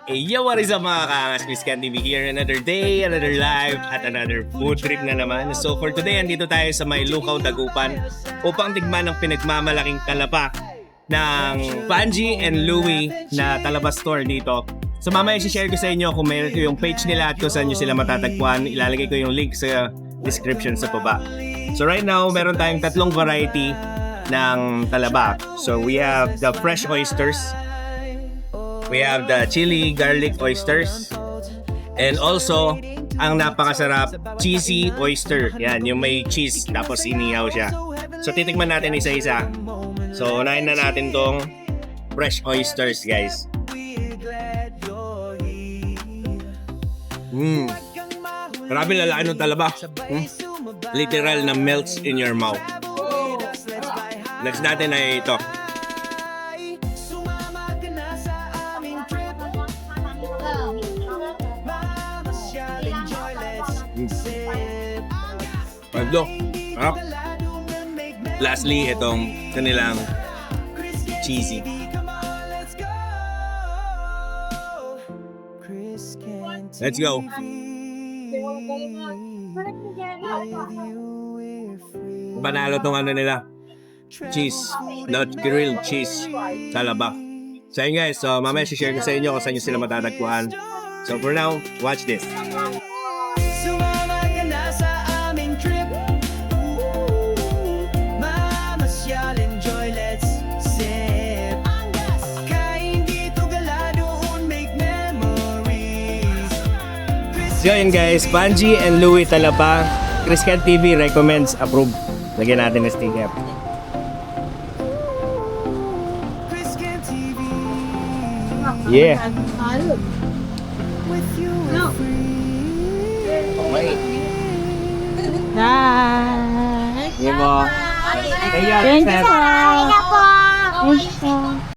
Hey, yo, what is up mga kaangas? Chris Can TV here. Another day, another live, at another food trip na naman. So for today, andito tayo sa may Lukaw, Dagupan upang tigman ang pinagmamalaking talaba ng Panji and Louie na talaba store dito. So mamaya i-share ko sa inyo kung mayroon ko yung page nila at kung saan nyo sila matatagpuan. Ilalagay ko yung link sa description sa baba. So right now, meron tayong tatlong variety ng talaba. So we have the fresh oysters. We have the chili garlic oysters. And also, ang napakasarap, cheesy oyster. Yan, yung may cheese tapos inihaw siya. So titikman natin isa-isa. So unahin na natin tong fresh oysters, guys. Grabe lalaki ng talaba. Literal na melts in your mouth. Next natin ay ito. Pagdo. Harap. Lastly, itong kanilang cheesy. Let's go. Panalo tong ano nila. Cheese. Not grilled cheese. Talaba. So yun guys, so mamaya share ko sa inyo kung saan nyo sila matatagpuan. So for now, watch this. So yun guys, Panji and Louie Talaba, Chris Can TV recommends, approve. Lagyan natin ng sticker. Yeah. Okay. Bye. Sige mo. Thank you po.